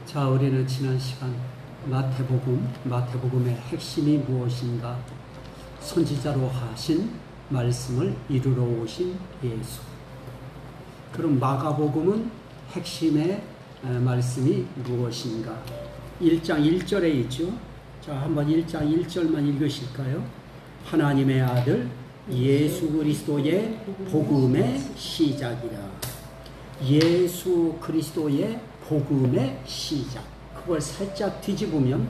자, 우리는 지난 시간 마태복음의 핵심이 무엇인가? 선지자로 하신 말씀을 이루러 오신 예수. 그럼 마가복음은 핵심의 말씀이 무엇인가? 1장 1절에 있죠. 자, 한번 1장 1절만 읽으실까요? 하나님의 아들 예수 그리스도의 복음의 시작이라. 예수 그리스도의 복음의 시작. 그걸 살짝 뒤집으면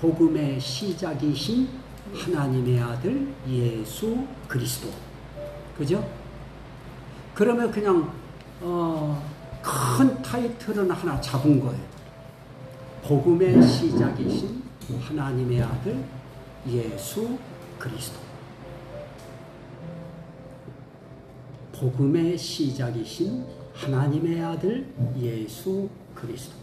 복음의 시작이신 하나님의 아들 예수 그리스도. 그죠? 그러면 그냥 큰 타이틀은 하나 잡은 거예요. 복음의 시작이신 하나님의 아들 예수 그리스도. 복음의 시작이신 하나님의 아들 예수 그리스도.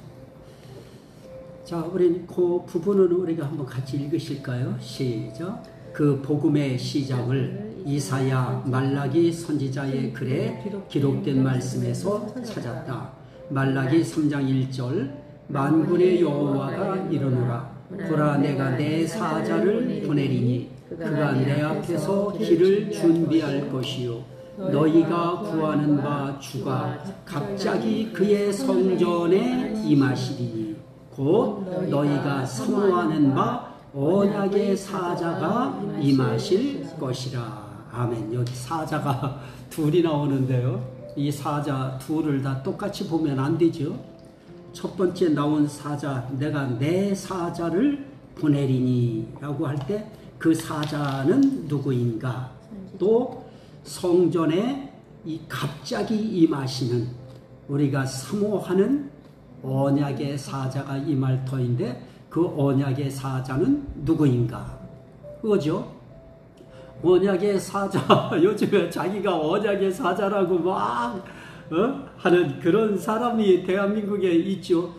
자, 우리 그 부분은 우리가 한번 같이 읽으실까요? 시작. 그 복음의 시작을 이사야, 말라기 선지자의 글에 기록된 말씀에서 찾았다. 말라기 3장 1절. 만군의 여호와가 이르노라. 보라, 내가 내 사자를 보내리니 그가 내 앞에서 길을 준비할 것이요 너희가 구하는 바 주가 갑자기 그의 성전에 임하시리니 곧 너희가 사모하는 바 언약의 사자가 임하실 것이라. 아멘. 여기 사자가 둘이 나오는데요. 이 사자 둘을 다 똑같이 보면 안 되죠. 첫 번째 나온 사자, 내가 내 사자를 보내리니 라고 할 때 그 사자는 누구인가? 또 성전에 이 갑자기 임하시는, 우리가 사모하는 언약의 사자가 임할 터인데 그 언약의 사자는 누구인가? 그거죠? 언약의 사자, 요즘에 자기가 언약의 사자라고 막 하는 그런 사람이 대한민국에 있죠.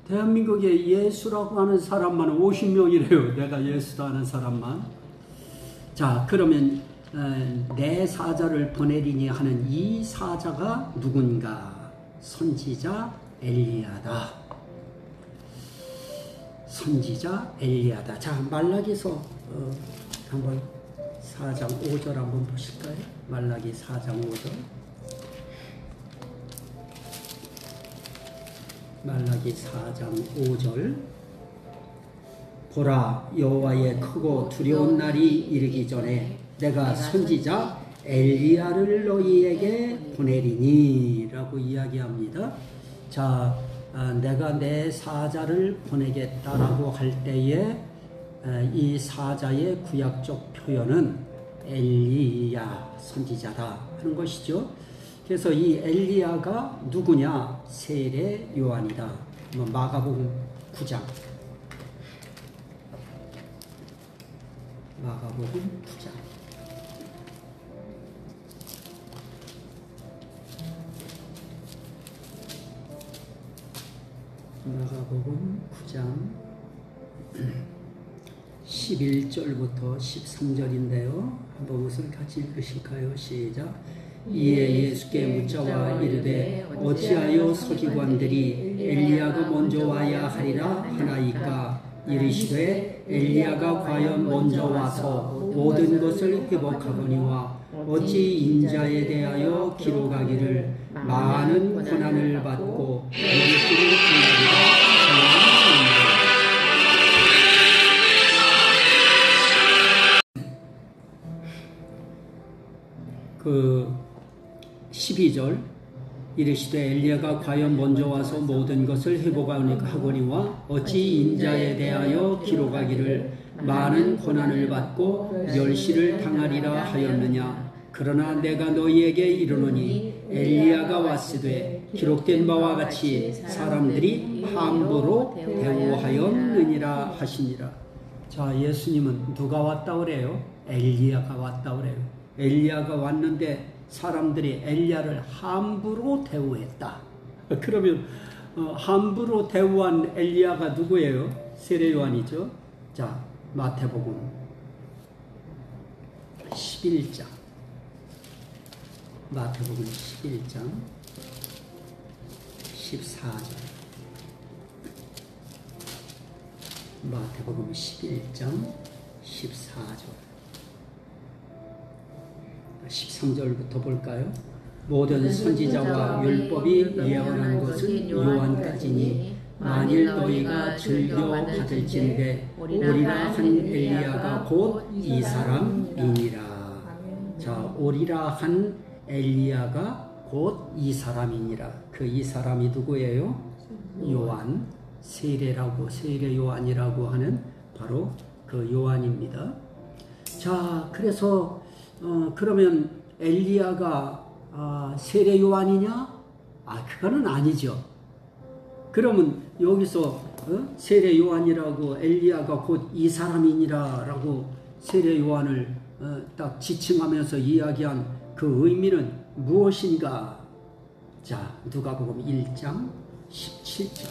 대한민국에 예수라고 하는 사람만 50명이래요. 내가 예수라 하는 사람만. 자, 그러면 내 사자를 보내리니 하는 이 사자가 누군가? 선지자 엘리야다. 선지자 엘리야다. 자, 말라기서 한번 4장 5절 한번 보실까요? 말라기 4장 5절. 말라기 4장 5절. 보라, 여호와의 크고 두려운 날이 이르기 전에 내가 선지자 엘리야를 너희에게 보내리니 라고 이야기합니다. 자, 내가 내 사자를 보내겠다라고 할 때에 이 사자의 구약적 표현은 엘리야 선지자다 하는 것이죠. 그래서 이 엘리야가 누구냐? 세례 요한이다. 마가복음 9장. 마가복음 9장. 마가복음 9장 11절부터 13절인데요. 한번 우선 같이 읽으실까요? 시작. 이에 예수께 묻자와 이르되 어찌하여 서기관들이 엘리야가 먼저 와야 하리라 하나이까? 이르시되 엘리야가 과연 먼저 와서 모든 것을 회복하거니와 어찌 인자에 대하여 기록하기를 많은 고난을 받고 열심을 행하리라. 그 12절. 이르시되 엘리야가 과연 먼저 와서 모든 것을 회복하거니와 어찌 인자에 대하여 기록하기를 많은 고난을 받고 멸시를 당하리라 하였느냐. 그러나 내가 너희에게 이르노니 엘리야가 왔으되 기록된 바와 같이 사람들이 함부로 대우하였느니라 하시니라. 자, 예수님은 누가 왔다 그래요? 엘리야가 왔다 그래요. 엘리야가 왔는데 사람들이 엘리야를 함부로 대우했다. 그러면 함부로 대우한 엘리야가 누구예요? 세례 요한이죠. 자, 마태복음 11장. 마태복음 11장 14절. 마태복음 11장 14절 13절부터 볼까요? 모든 선지자와 율법이 예언한 것은 요한까지니 만일 너희가 즐겨 받을진대 오리라 한 엘리야가 곧 이 사람이니라. 자, 오리라 한 엘리야가 곧 이 사람이니라. 그 이 사람이 누구예요? 요한, 세례 요한이라고 하는 바로 그 요한입니다. 자, 그래서 그러면 엘리야가 세례 요한이냐? 그거는 아니죠. 그러면 여기서 세례 요한이라고 엘리야가 곧 이 사람이니라라고 세례 요한을 딱 지칭하면서 이야기한 그 의미는 무엇인가? 자, 누가복음 1장 17절.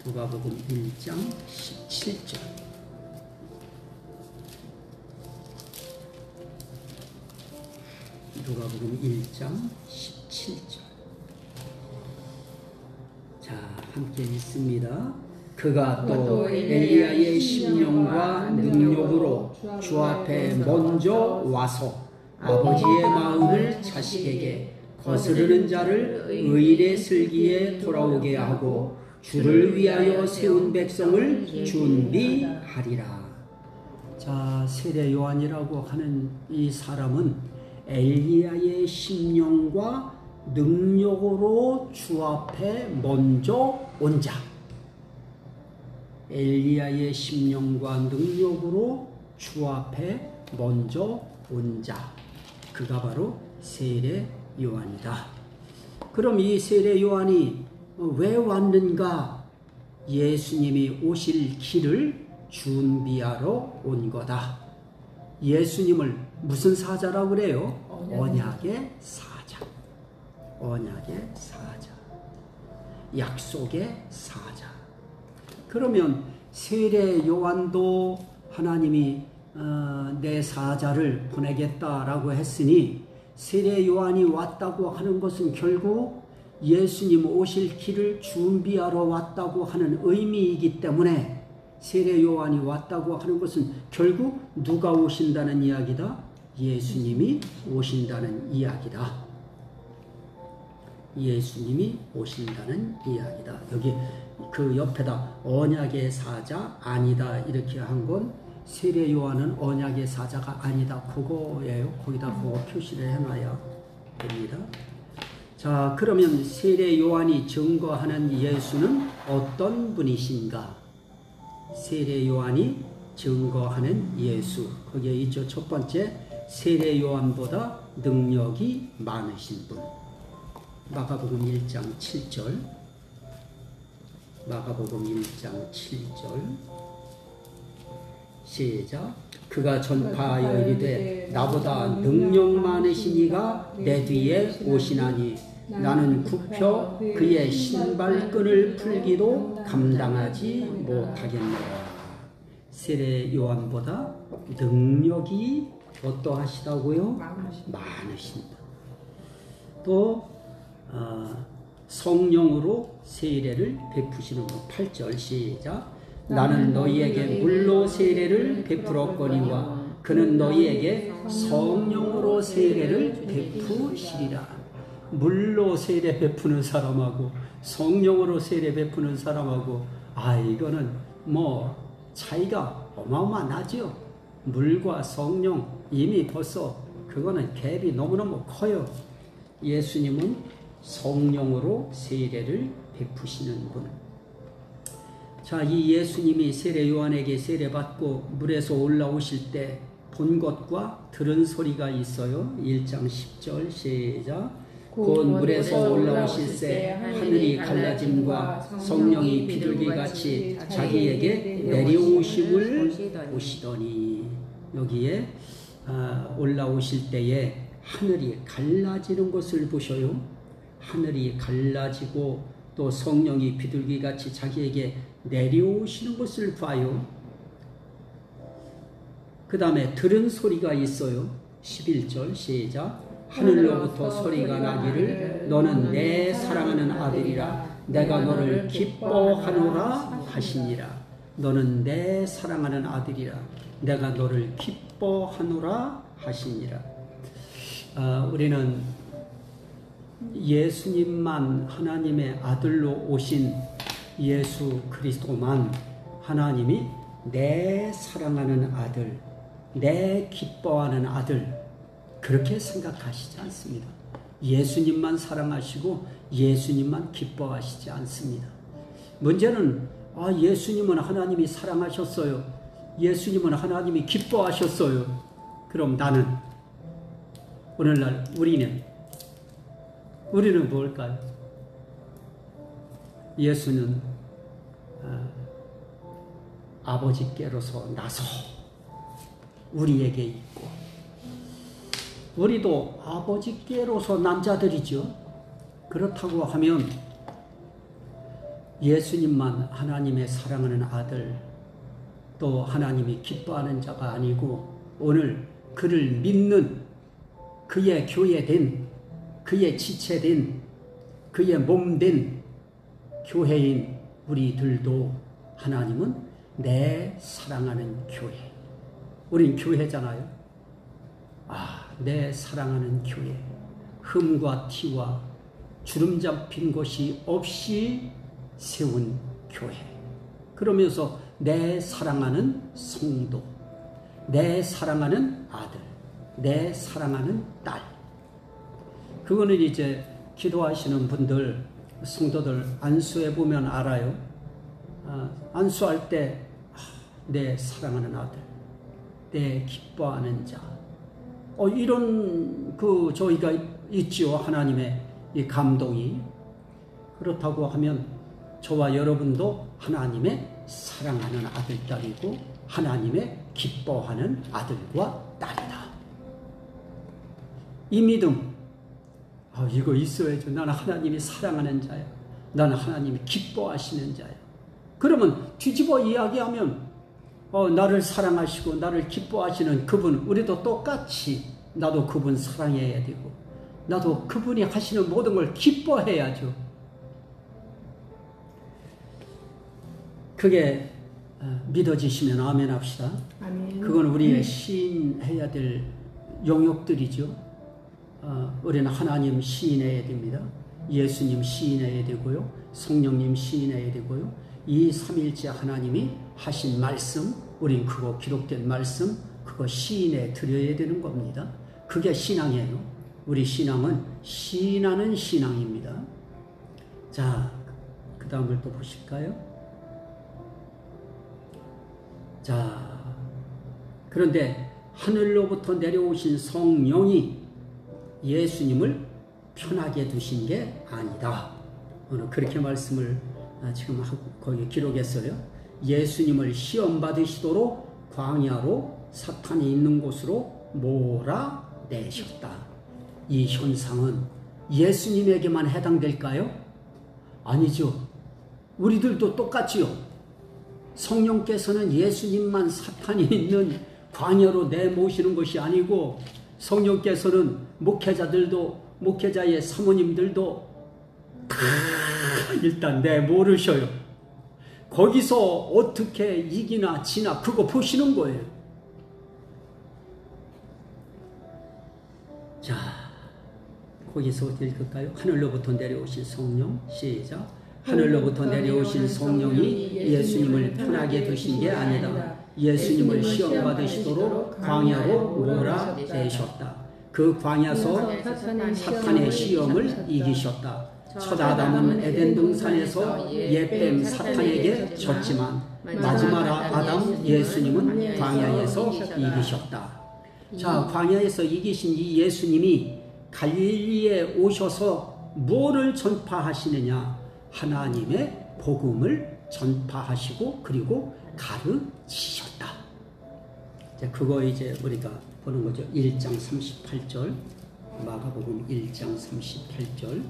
누가복음 1장 17절. 누가복음 1장 17절. 자, 함께 읽습니다. 그가 또 엘리야의 심령과 능력으로 주 앞에 먼저 와서 아버지의 마음을 자식에게 거스르는 자를 의인의 슬기에 돌아오게 하고 주를 위하여 세운 백성을 준비하리라. 자, 세례 요한이라고 하는 이 사람은 엘리야의 심령과 능력으로 주 앞에 먼저 온 자. 엘리야의 심령과 능력으로 주 앞에 먼저 온 자. 그가 바로 세례 요한이다. 그럼 이 세례 요한이 왜 왔는가? 예수님이 오실 길을 준비하러 온 거다. 예수님을 무슨 사자라고 그래요? 언약의 사자. 언약의 사자. 약속의 사자. 그러면 세례 요한도 하나님이 내 사자를 보내겠다라고 했으니 세례 요한이 왔다고 하는 것은 결국 예수님 오실 길을 준비하러 왔다고 하는 의미이기 때문에 세례 요한이 왔다고 하는 것은 결국 누가 오신다는 이야기다? 예수님이 오신다는 이야기다. 예수님이 오신다는 이야기다. 여기 그 옆에다 언약의 사자 아니다 이렇게 한 건 세례 요한은 언약의 사자가 아니다 그거예요. 거기다 그거 표시를 해놔야 됩니다. 자, 그러면 세례 요한이 증거하는 예수는 어떤 분이신가? 세례 요한이 증거하는 예수. 거기에 있죠. 첫 번째, 세례 요한보다 능력이 많으신 분. 마가복음 1장 7절. 마가복음 1장 7절. 시작. 그가 전파하여 이르되 나보다 능력 많으신 이가 내 뒤에 오시나니 나는 굽혀 그의 신발끈을 풀기도 감당하지 못하겠노라. 세례 요한보다 능력이 어떠하시다고요? 많으신 분. 또 성령으로 세례를 베푸시는 분. 8절 시작. 나는 너희에게 물로 세례를 베풀었거니와 그는 너희에게 성령으로 세례를 베푸시리라. 물로 세례 베푸는 사람하고 성령으로 세례 베푸는 사람하고 이거는 뭐 차이가 어마어마하죠. 물과 성령 이미 벌써 그거는 갭이 너무너무 커요. 예수님은 성령으로 세례를 베푸시는 분. 자, 이 예수님이 세례 요한에게 세례받고 물에서 올라오실 때 본 것과 들은 소리가 있어요. 1장 10절 시작. 곧 물에서 올라오실새 하늘이 갈라짐과 성령이 비둘기같이 자기에게 내려오심을 보시더니 여기에 올라오실 때에 하늘이 갈라지는 것을 보셔요. 하늘이 갈라지고 또 성령이 비둘기같이 자기에게 내려오시는 것을 봐요. 그 다음에 들은 소리가 있어요. 11절 시작. 하늘로부터 소리가 나기를 너는 내 사랑하는 아들이라 내가 너를 기뻐하노라 하시니라. 너는 내 사랑하는 아들이라 내가 너를 기뻐하노라 하시니라. 우리는 예수님만 하나님의 아들로 오신 예수 그리스도만 하나님이 내 사랑하는 아들, 내 기뻐하는 아들, 그렇게 생각하시지 않습니다. 예수님만 사랑하시고 예수님만 기뻐하시지 않습니다. 문제는 예수님은 하나님이 사랑하셨어요. 예수님은 하나님이 기뻐하셨어요. 그럼 나는, 오늘날 우리는 뭘까요? 예수는 아버지께로서 나서 우리에게 있고, 우리도 아버지께로서 난 자들이죠. 그렇다고 하면 예수님만 하나님의 사랑하는 아들, 또 하나님이 기뻐하는 자가 아니고, 오늘 그를 믿는 그의 교회된, 그의 지체된, 그의 몸된 교회인 우리들도 하나님은 내 사랑하는 교회. 우린 교회잖아요. 내 사랑하는 교회. 흠과 티와 주름 잡힌 것이 없이 세운 교회. 그러면서 내 사랑하는 성도, 내 사랑하는 아들, 내 사랑하는 딸. 그거는 이제 기도하시는 분들, 성도들 안수해 보면 알아요. 안수할 때 내 사랑하는 아들, 내 기뻐하는 자, 이런 저희가 있지요. 하나님의 이 감동이. 그렇다고 하면 저와 여러분도 하나님의 사랑하는 아들, 딸이고 하나님의 기뻐하는 아들과 딸이다. 이 믿음, 이거 있어야죠. 나는 하나님이 사랑하는 자야. 나는 하나님이 기뻐하시는 자야. 그러면 뒤집어 이야기하면 나를 사랑하시고 나를 기뻐하시는 그분, 우리도 똑같이 나도 그분 사랑해야 되고 나도 그분이 하시는 모든 걸 기뻐해야죠. 그게 믿어지시면 아멘 합시다. 아멘. 그건 우리의 시인해야 될 영역들이죠. 우리는 하나님 시인해야 됩니다. 예수님 시인해야 되고요. 성령님 시인해야 되고요. 이 삼일째 하나님이 하신 말씀, 우린 그거 기록된 말씀, 그거 시인해 드려야 되는 겁니다. 그게 신앙이에요. 우리 신앙은 시인하는 신앙입니다. 자, 그 다음을 또 보실까요? 자, 그런데 하늘로부터 내려오신 성령이 예수님을 편하게 두신 게 아니다. 오늘 그렇게 말씀을 지금 거기 기록했어요. 예수님을 시험 받으시도록 광야로 사탄이 있는 곳으로 몰아내셨다. 이 현상은 예수님에게만 해당될까요? 아니죠. 우리들도 똑같지요. 성령께서는 예수님만 사탄이 있는 광야로 내모시는 것이 아니고, 성령께서는 목회자의 사모님들도 다 일단 내모르셔요. 거기서 어떻게 이기나 지나 그거 보시는 거예요. 자, 거기서 어떻게 읽을까요? 하늘로부터 내려오신 성령, 시작. 하늘로부터 내려오신 성령이 예수님을 편하게 두신 게 아니다. 예수님을 시험 받으시도록 광야로 몰아내셨다. 그 광야에서 사탄의 시험을 이기셨다. 첫 아담은 에덴 동산에서 옛뱀 사탄에게 졌지만 마지막 아담 예수님은 광야에서 이기셨다. 자, 광야에서 이기신 이 예수님이 갈릴리에 오셔서 뭐를 전파하시느냐? 하나님의 복음을 전파하시고 그리고 가르치셨다. 자, 그거 이제 우리가 보는 거죠. 1장 38절, 마가복음 1장 38절.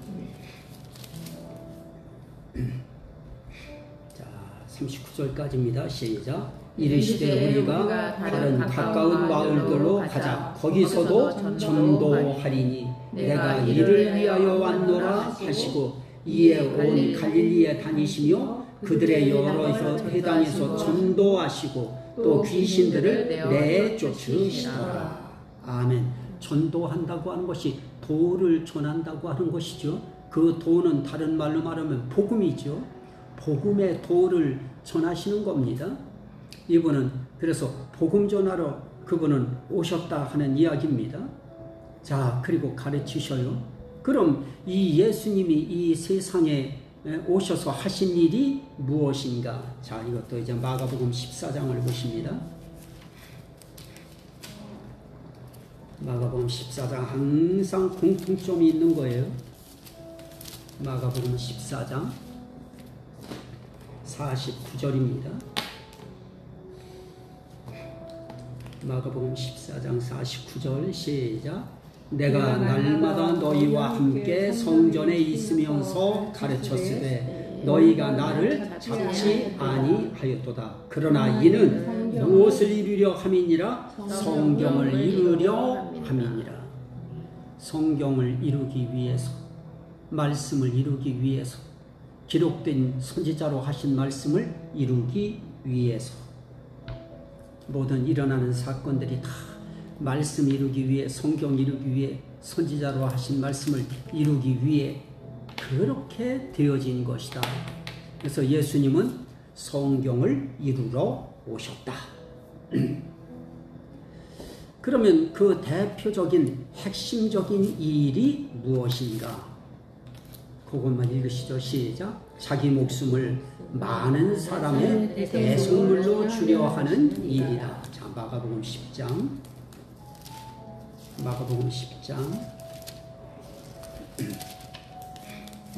자, 39절까지입니다. 시작. 이르시되 우리가 다른 가까운 마을들로 가자. 거기서도 전도하리니 내가 이를 위하여 왔노라 하시고 이에 온 갈릴리에 다니시며 그들의 여러 회당에서 전도하시고 또 귀신들을 내쫓으시더라. 아멘. 전도한다고 하는 것이 도를 전한다고 하는 것이죠. 그 도는 다른 말로 말하면 복음이죠. 복음의 도를 전하시는 겁니다. 이분은 그래서 복음 전하러 그분은 오셨다 하는 이야기입니다. 자, 그리고 가르치셔요. 그럼 이 예수님이 이 세상에 오셔서 하신 일이 무엇인가? 자, 이것도 이제 마가복음 14장을 보십니다. 마가복음 14장 항상 공통점이 있는 거예요. 마가복음 14장 49절입니다. 마가복음 14장 49절 시작. 내가 날마다 너희와 함께 성전에 있으면서 가르쳤으되 너희가 나를 잡지 아니하였도다. 그러나 이는 무엇을 이루려 함이니라? 성경을 이루려 함이니라. 성경을 이루기 위해서, 말씀을 이루기 위해서, 기록된 선지자로 하신 말씀을 이루기 위해서, 모든 일어나는 사건들이 다 말씀 이루기 위해, 성경 이루기 위해, 선지자로 하신 말씀을 이루기 위해 그렇게 되어진 것이다. 그래서 예수님은 성경을 이루러 오셨다. 그러면 그 대표적인 핵심적인 일이 무엇인가? 그것만 읽으시죠. 시작. 자기 목숨을 많은 사람의 대속물로 주려 하는 일이다. 자, 마가복음 10장. 마가복음 10장.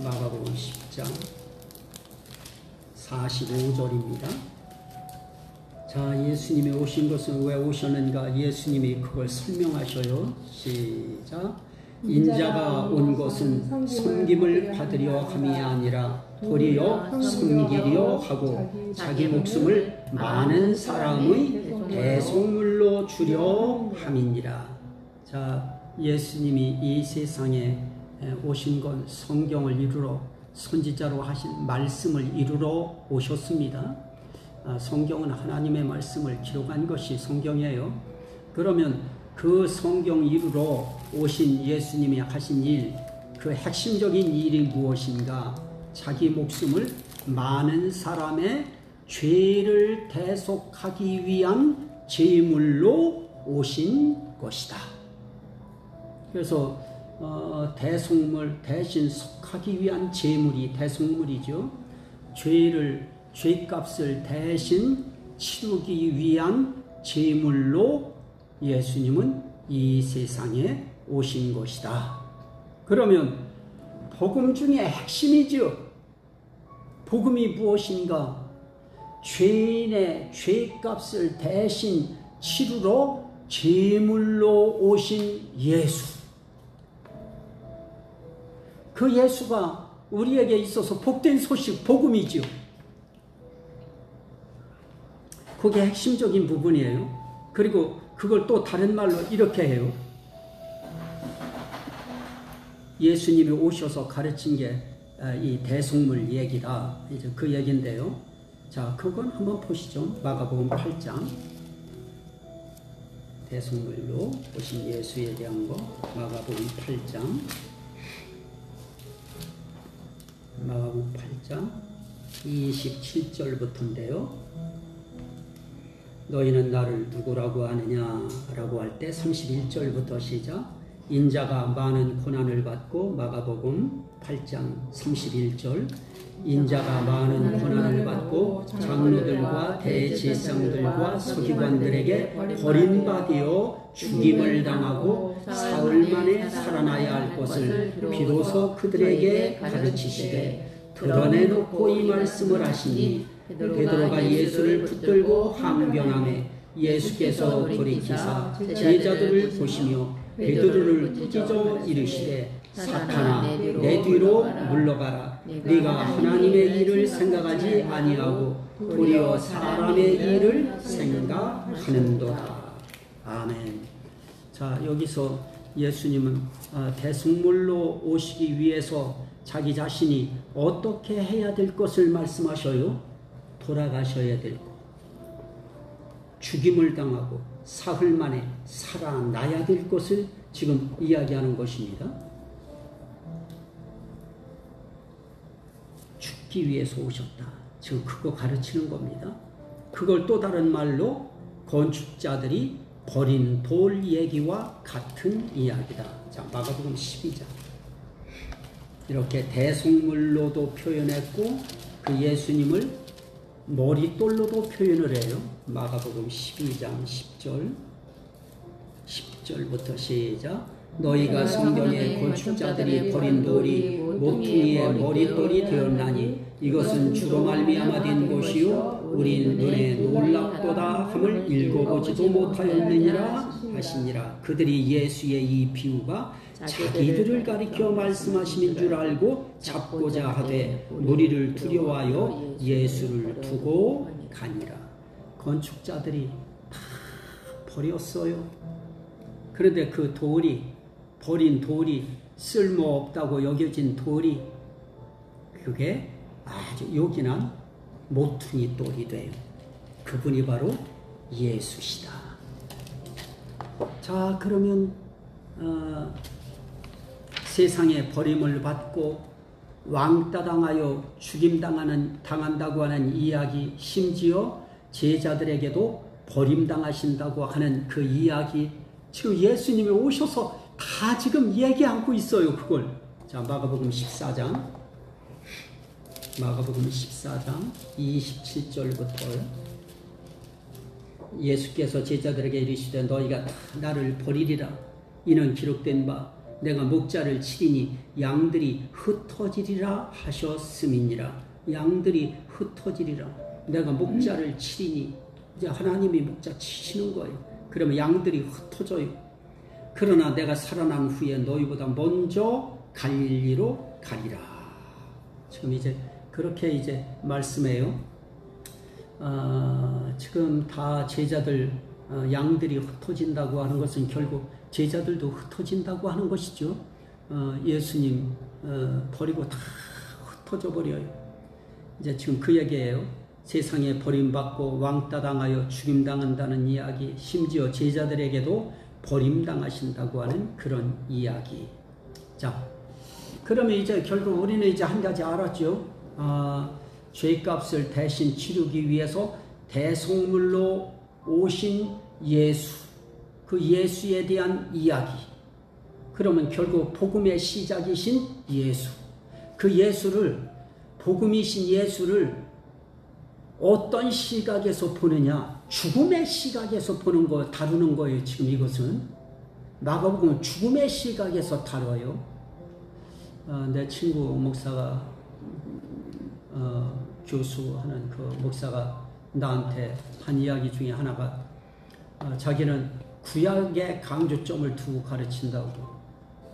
마가복음 10장 45절입니다. 자, 예수님이 오신 것은 왜 오셨는가? 예수님이 그걸 설명하셔요. 시작. 인자가 온 것은 섬김을 받으려 함이 아니라 도리어 섬기려 하고 자기 목숨을 많은 사람의 대속물로 주려 함이니라. 자, 예수님이 이 세상에 오신 건 성경을 이루러, 선지자로 하신 말씀을 이루러 오셨습니다. 성경은 하나님의 말씀을 기록한 것이 성경이에요. 그러면 그 성경 이루러 오신 예수님이 하신 일, 그 핵심적인 일이 무엇인가? 자기 목숨을 많은 사람의 죄를 대속하기 위한 제물로 오신 것이다. 그래서 대속물, 대신 속하기 위한 제물이 대속물이죠. 죄값을 대신 치르기 위한 제물로 예수님은 이 세상에 오신 것이다. 그러면 복음 중에 핵심이죠. 복음이 무엇인가? 죄인의 죄값을 대신 치르러 제물로 오신 예수. 그 예수가 우리에게 있어서 복된 소식, 복음이죠. 그게 핵심적인 부분이에요. 그리고 그걸 또 다른 말로 이렇게 해요. 예수님이 오셔서 가르친 게 이 대속물 얘기다. 이제 그 얘기인데요. 자, 그건 한번 보시죠. 마가복음 8장. 대속물로 오신 예수에 대한 거. 마가복음 8장. 마가복음 8장 27절부터인데요. 너희는 나를 누구라고 하느냐? 라고 할 때 31절부터 시작. 인자가 많은 고난을 받고, 마가복음 8장 31절. 인자가 많은 고난을 받고 장로들과 대제사장들과 서기관들에게 버림받아 죽임을 당하고 사흘 만에 살아나야 할 것을 비로소 그들에게 가르치시되 드러내놓고 이 말씀을 하시니 베드로가 예수를 붙들고 항변하매 예수께서 돌이키사 제자들을 보시며 베드로를 꾸짖어 이르시되 사탄아 내 뒤로 물러가라. 네가 하나님의 일을 생각하지 아니하고 도리어 사람의 일을 생각하는도다. 아멘. 자, 여기서 예수님은 대속물로 오시기 위해서 자기 자신이 어떻게 해야 될 것을 말씀하셔요? 돌아가셔야 될 것. 죽임을 당하고 사흘 만에 살아나야 될 것을 지금 이야기하는 것입니다. 죽기 위해서 오셨다. 지금 그거 가르치는 겁니다. 그걸 또 다른 말로 건축자들이 버린 돌 얘기와 같은 이야기다. 자, 마가복음 12장. 이렇게 대속물로도 표현했고 그 예수님을 머릿돌로도 표현을 해요. 마가복음 12장 10절부터 시작. 너희가 성경에 건축자들이 버린 돌이 모퉁이의 머릿돌이 되었나니 이것은 주로 말미암아 된 것이요 우리 눈에 놀랍도다 함을 읽어보지도 못하였느니라 하시니라. 그들이 예수의 이 비유가 자기들을 가리켜 말씀하심인 줄 알고 잡고자 하되 무리를 두려워하여 예수를 두고 가니라. 건축자들이 다 버렸어요. 그런데 그 돌이, 버린 돌이, 쓸모없다고 여겨진 돌이 그게 아주 요긴한 모퉁이 돌이 돼요. 그분이 바로 예수시다. 자, 그러면 세상에 버림을 받고 왕따 당하여 죽임당한다고 하는 이야기, 심지어 제자들에게도 버림당하신다고 하는 그 이야기, 지금 예수님이 오셔서 다 지금 얘기하고 있어요. 그걸. 자, 마가복음 14장 27절부터요. 예수께서 제자들에게 이르시되 너희가 다 나를 버리리라. 이는 기록된 바 내가 목자를 치리니 양들이 흩어지리라 하셨음이니라. 양들이 흩어지리라. 내가 목자를 치리니 이제 하나님이 목자 치시는 거예요. 그러면 양들이 흩어져요. 그러나 내가 살아난 후에 너희보다 먼저 갈릴리로 가리라. 지금 이제 그렇게 이제 말씀해요. 지금 다 제자들 양들이 흩어진다고 하는 것은 결국 제자들도 흩어진다고 하는 것이죠. 예수님 버리고 다 흩어져 버려요. 이제 지금 그 얘기예요. 세상에 버림받고 왕따당하여 죽임당한다는 이야기, 심지어 제자들에게도 버림당하신다고 하는 그런 이야기. 자, 그러면 이제 결국 우리는 이제 한 가지 알았죠. 죄값을 대신 치르기 위해서 대속물로 오신 예수, 그 예수에 대한 이야기. 그러면 결국 복음의 시작이신 예수, 그 예수를, 복음이신 예수를 어떤 시각에서 보느냐? 죽음의 시각에서 보는 거, 다루는 거예요. 지금 이것은 마가복음은 죽음의 시각에서 다뤄요. 내 친구 목사가 교수하는 그 목사가 나한테 한 이야기 중에 하나가 자기는 구약의 강조점을 두고 가르친다고.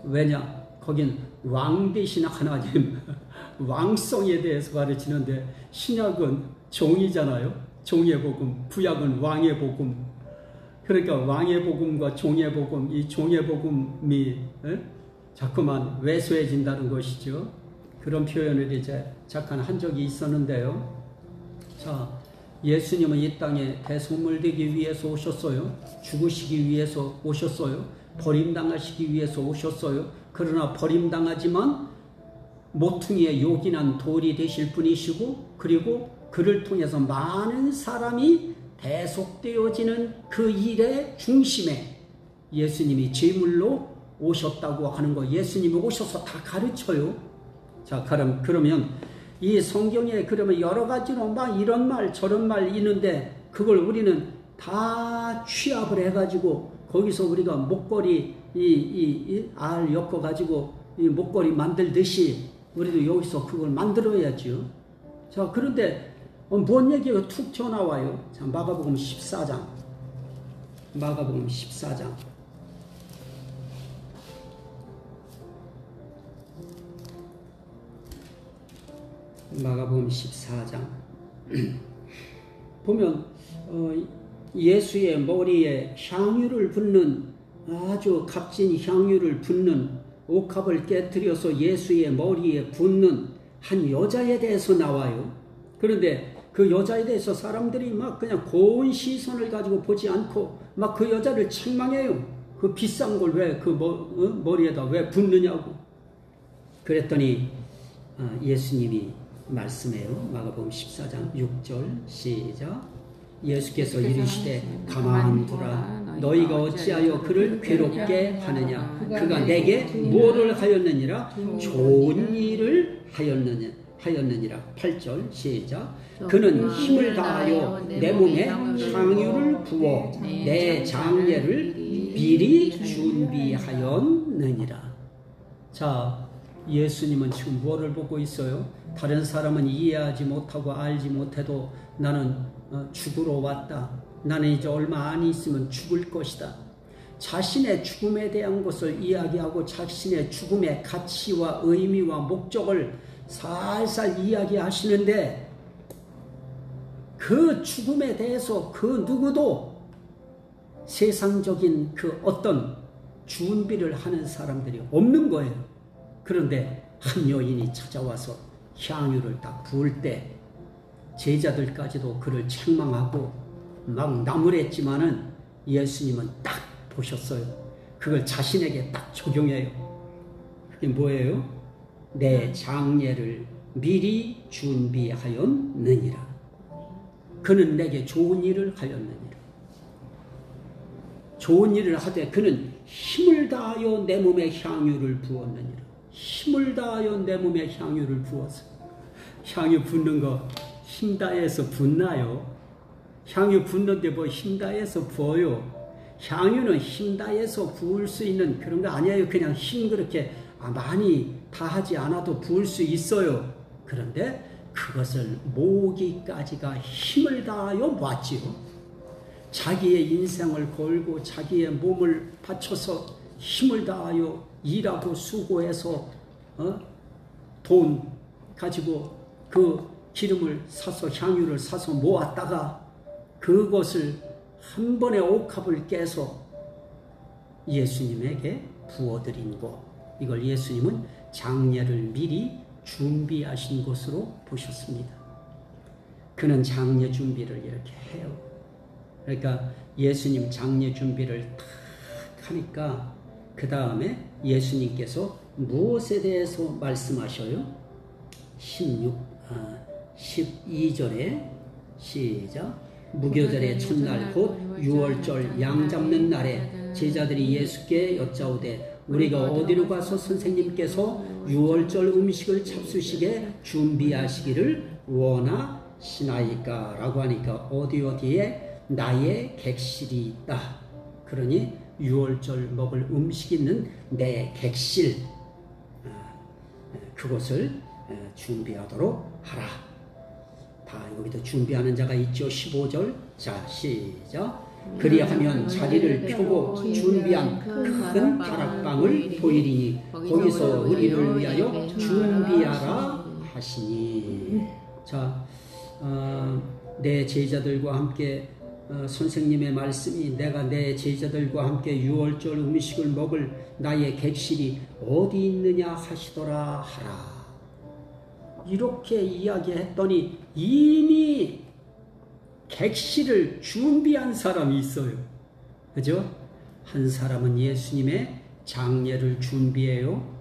왜냐? 거긴 왕 대신 하나님, 왕성에 대해서 가르치는데 신약은 종이잖아요. 종의 복음, 구약은 왕의 복음. 그러니까 왕의 복음과 종의 복음, 이 종의 복음이 자꾸만 왜소해진다는 것이죠. 그런 표현을 이제 잠깐 한 적이 있었는데요. 자, 예수님은 이 땅에 대속물 되기 위해서 오셨어요. 죽으시기 위해서 오셨어요. 버림당하시기 위해서 오셨어요. 그러나 버림당하지만 모퉁이에 요긴한 돌이 되실 분이시고, 그리고 그를 통해서 많은 사람이 대속되어지는 그 일의 중심에 예수님이 제물로 오셨다고 하는 거, 예수님이 오셔서 다 가르쳐요. 자, 그러면 이 성경에 그러면 여러 가지로 막 이런 말 저런 말 있는데 그걸 우리는 다 취합을 해가지고 거기서 우리가 목걸이 알 엮어가지고 이 목걸이 만들듯이 우리도 여기서 그걸 만들어야죠. 자, 그런데 뭔 얘기가 툭 튀어나와요. 자, 마가복음 14장. 마가복음 14장. 마가복음 14장. 보면 예수의 머리에 향유를 붓는, 아주 값진 향유를 붓는 옥합을 깨뜨려서 예수의 머리에 붓는 한 여자에 대해서 나와요. 그런데 그 여자에 대해서 사람들이 막 그냥 고운 시선을 가지고 보지 않고 막 그 여자를 책망해요. 그 비싼 걸 왜 그 머리에다 왜 붓느냐고. 그랬더니 예수님이 말씀해요. 마가복음 14장 6절 시작. 예수께서 이르시되 가만두라. 너희가 어찌하여 그를 괴롭게 하느냐. 그가 내게 뭐를 하였느니라. 좋은 일을 하였느니라. 8절 시작. 그는 힘을 다하여 내 몸에 향유를 부어 내 장례를 미리 준비하였느니라. 자, 예수님은 지금 뭐를 보고 있어요? 다른 사람은 이해하지 못하고 알지 못해도 나는 죽으러 왔다. 나는 이제 얼마 안 있으면 죽을 것이다. 자신의 죽음에 대한 것을 이야기하고 자신의 죽음의 가치와 의미와 목적을 살살 이야기하시는데 그 죽음에 대해서 그 누구도 세상적인 그 어떤 준비를 하는 사람들이 없는 거예요. 그런데 한 여인이 찾아와서 향유를 딱 부을 때 제자들까지도 그를 책망하고 막 나무랬지만은 예수님은 딱 보셨어요. 그걸 자신에게 딱 적용해요. 그게 뭐예요? 내 장례를 미리 준비하였느니라. 그는 내게 좋은 일을 하였느니라. 좋은 일을 하되 그는 힘을 다하여 내 몸에 향유를 부었느니라. 힘을 다하여 내 몸에 향유를 부어서. 향유 붓는 거 힘 다해서 붓나요? 향유 붓는데 뭐 힘 다해서 부어요? 향유는 힘 다해서 부을 수 있는 그런 거 아니에요. 그냥 힘 그렇게 많이 다하지 않아도 부을 수 있어요. 그런데 그것을 모기까지가 힘을 다하여 모았지요. 자기의 인생을 걸고 자기의 몸을 바쳐서 힘을 다하여 일하고 수고해서 돈 가지고 그 기름을 사서 향유를 사서 모았다가 그것을 한 번에 옥합을 깨서 예수님에게 부어드린 것. 이걸 예수님은 장례를 미리 준비하신 것으로 보셨습니다. 그는 장례 준비를 이렇게 해요. 그러니까 예수님 장례 준비를 딱 하니까 그 다음에 예수님께서 무엇에 대해서 말씀하셔요? 12절에 시작. 무교절의 첫날 곧 6월절 양 잡는 날에 제자들이 예수께 여짜오되 우리가 어디로 가서 선생님께서 6월절 음식을 잡수시게 준비하시기를 원하시나이까? 라고 하니까 어디에 나의 객실이 있다. 그러니 6월절 먹을 음식 있는 내 객실 그것을 준비하도록 하라. 다 여기도 준비하는 자가 있죠. 15절 자 시작. 그리하면 자리를 펴고 준비한 큰 다락방을 보이리니 거기서 우리를 위하여 준비하라 하시니. 자, 내 제자들과 함께 선생님의 말씀이 내가 내 제자들과 함께 6월절 음식을 먹을 나의 객실이 어디 있느냐 하시더라 하라. 이렇게 이야기했더니 이미 객실을 준비한 사람이 있어요. 그죠? 한 사람은 예수님의 장례를 준비해요.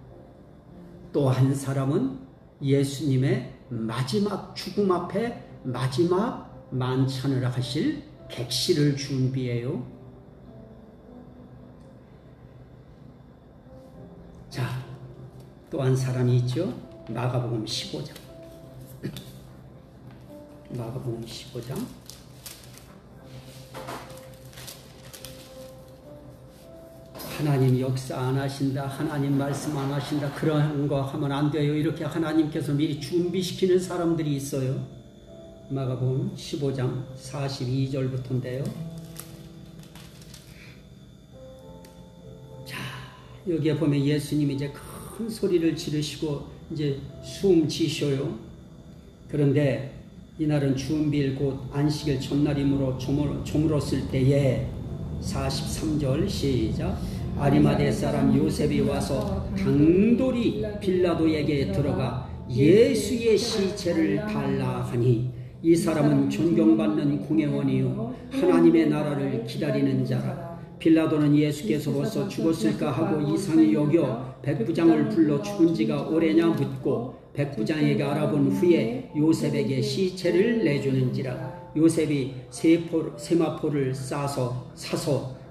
또 한 사람은 예수님의 마지막 죽음 앞에 마지막 만찬을 하실 객실을 준비해요. 자, 또 한 사람이 있죠. 마가복음 15장. 마가복음 15장. 하나님 역사 안 하신다, 하나님 말씀 안 하신다, 그런 거 하면 안 돼요. 이렇게 하나님께서 미리 준비시키는 사람들이 있어요. 마가복음 15장 42절부터인데요. 자, 여기에 보면 예수님이 이제 큰 소리를 지르시고 이제 숨 지셔요. 그런데 이날은 주은비일 곧 안식일 첫날이므로 저물었을 때에 43절 시작. 아리마대 사람 요셉이 와서 당돌이 빌라도에게 들어가 예수의 시체를 달라 하니 이 사람은 존경받는 공회원이요 하나님의 나라를 기다리는 자라. 빌라도는 예수께서 벌써 죽었을까 하고 이상히 여겨 백부장을 불러 죽은 지가 오래냐 묻고 백부장에게 알아본 후에 요셉에게 시체를 내주는지라. 요셉이 세마포를 사서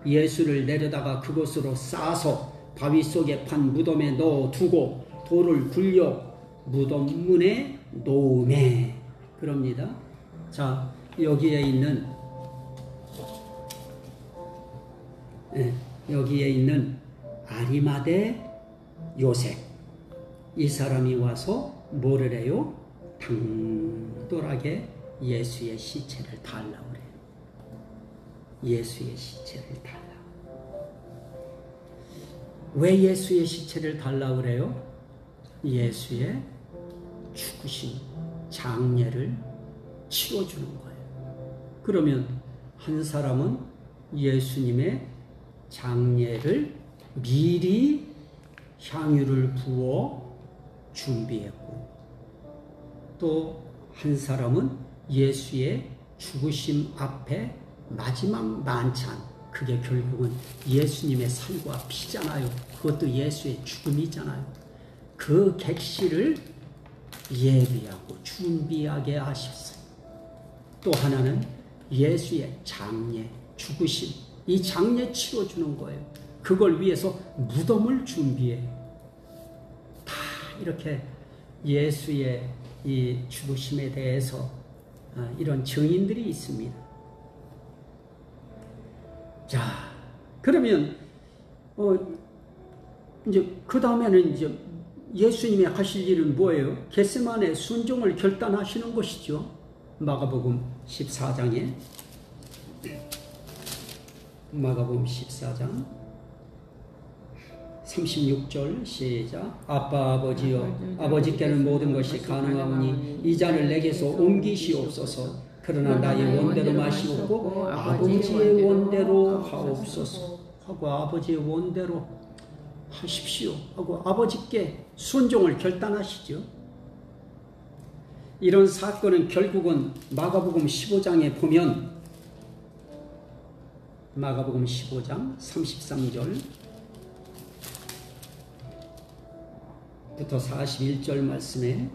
예수를 내려다가 그곳으로 싸서 바위 속에 판 무덤에 넣어두고 돌을 굴려 무덤 문에 놓으매. 그럽니다. 자, 여기에 있는 아리마대 요셉, 이 사람이 와서 뭐를 해요? 당돌하게 예수의 시체를 달라고 그래요. 예수의 시체를 달라. 왜 예수의 시체를 달라고 그래요? 예수의 죽으신 장례를 치러주는 거예요. 그러면 한 사람은 예수님의 장례를 미리 향유를 부어 준비했고, 또 한 사람은 예수의 죽으심 앞에 마지막 만찬, 그게 결국은 예수님의 살과 피잖아요. 그것도 예수의 죽음이잖아요. 그 객실을 예비하고 준비하게 하셨어요. 또 하나는 예수의 장례, 죽으심, 이 장례 치러주는 거예요. 그걸 위해서 무덤을 준비해. 다 이렇게 예수의 이 죽으심에 대해서 이런 증인들이 있습니다. 자, 그러면 이제 그 다음에는 이제 예수님이 하실 일은 뭐예요? 겟세마네 순종을 결단하시는 것이죠. 마가복음 14장에 마가복음 14장 36절 시작. 아빠 아버지여, 아버지께는 모든 것이 가능하오니 이 잔을 내게서 옮기시옵소서. 그러나 나의 원대로 마시옵고 아버지의 원대로 하옵소서 하고, 아버지의 원대로 하십시오 하고 아버지께 순종을 결단하시죠. 이런 사건은 결국은 마가복음 15장에 보면, 마가복음 15장 33절 부터 41절 말씀에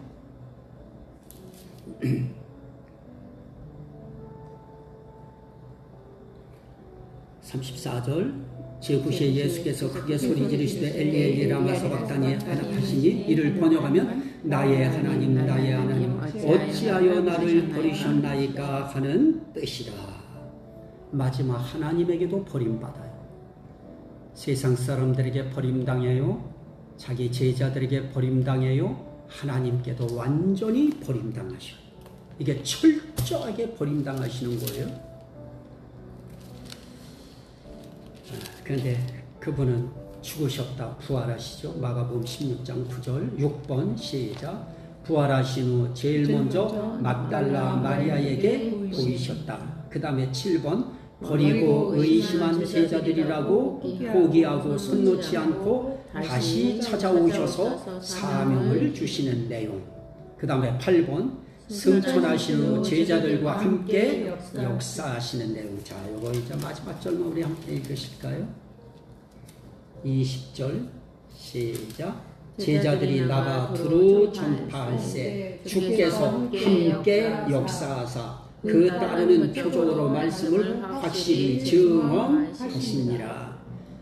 34절 제9시에 예수께서 크게 소리 지르시되 엘리 엘리 라마 사박다니 하시니 이를 번역하면 나의 하나님 나의 하나님 어찌하여 나를 버리셨나이까 하는 뜻이라. 마지막 하나님에게도 버림받아요. 세상 사람들에게 버림당해요. 자기 제자들에게 버림당해요. 하나님께도 완전히 버림당하셔요. 이게 철저하게 버림당하시는 거예요. 그런데 그분은 죽으셨다 부활하시죠. 마가복음 16장 9절 6번 시작. 부활하신 후 제일 먼저 막달라 마리아에게 보이셨다. 그 다음에 7번 버리고 의심한 제자들이라고 포기하고 손 놓지 않고 다시 찾아오셔서 사명을 주시는 내용. 그 다음에 8번 승천하신 후 제자들과 함께 역사하시는 내용. 자, 요거 이제 마지막 절만 우리 함께 읽으실까요? 20절 시작. 제자들이 나가 두루 전파할세 주께서 함께 역사하사 그 따르는 표적으로 말씀을 확실히 증언하시니라.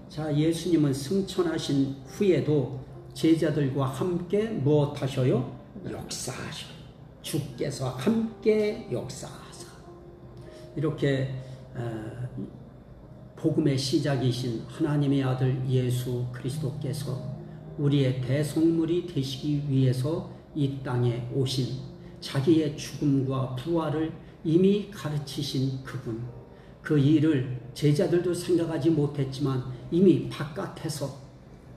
자, 예수님은 승천하신 후에도 제자들과 함께 무엇하셔요? 역사하셔요. 주께서 함께 역사하사. 이렇게 복음의 시작이신 하나님의 아들 예수 그리스도께서 우리의 대속물이 되시기 위해서 이 땅에 오신, 자기의 죽음과 부활을 이미 가르치신 그분, 그 일을 제자들도 생각하지 못했지만 이미 바깥에서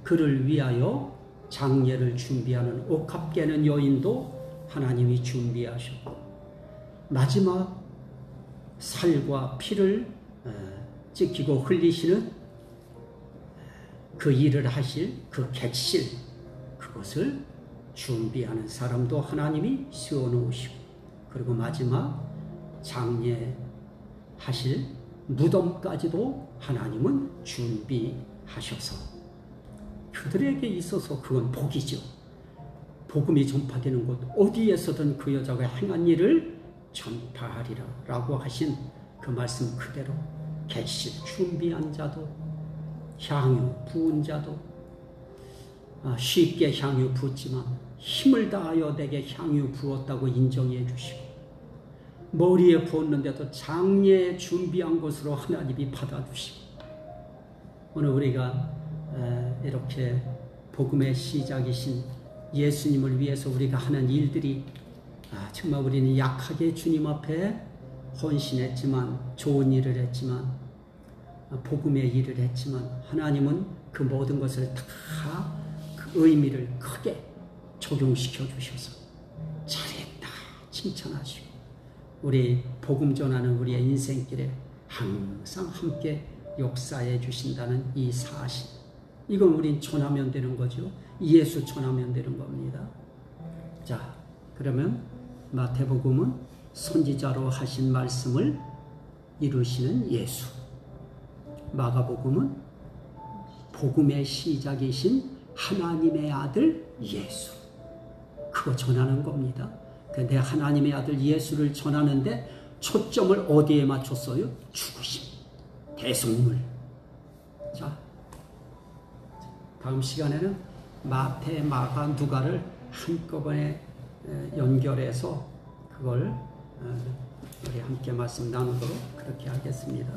그를 위하여 장례를 준비하는 옥합 깨는 여인도 하나님이 준비하셨고, 마지막 살과 피를 찢기고 흘리시는 그 일을 하실 그 객실, 그것을 준비하는 사람도 하나님이 세워놓으시고, 그리고 마지막 장례하실 무덤까지도 하나님은 준비하셔서 그들에게 있어서 그건 복이죠. 복음이 전파되는 곳 어디에서든 그 여자가 행한 일을 전파하리라 라고 하신 그 말씀 그대로 객실 준비한 자도, 향유 부은 자도, 쉽게 향유 부었지만 힘을 다하여 내게 향유 부었다고 인정해 주시고, 머리에 부었는데도 장례 준비한 것으로 하나님이 받아주시고, 오늘 우리가 이렇게 복음의 시작이신 예수님을 위해서 우리가 하는 일들이, 정말 우리는 약하게 주님 앞에 헌신했지만, 좋은 일을 했지만, 복음의 일을 했지만, 하나님은 그 모든 것을 다 그 의미를 크게 적용시켜 주셔서 잘했다 칭찬하시고, 우리 복음 전하는 우리의 인생길에 항상 함께 역사해 주신다는 이 사실, 이건 우린 전하면 되는 거죠. 예수 전하면 되는 겁니다. 자, 그러면 마태복음은 선지자로 하신 말씀을 이루시는 예수, 마가복음은 복음의 시작이신 하나님의 아들 예수, 그거 전하는 겁니다. 근데 하나님의 아들 예수를 전하는데 초점을 어디에 맞췄어요? 죽으심, 대속물. 자, 다음 시간에는 마태, 마가, 누가를 한꺼번에 연결해서 그걸 우리 함께 말씀 나누도록 그렇게 하겠습니다.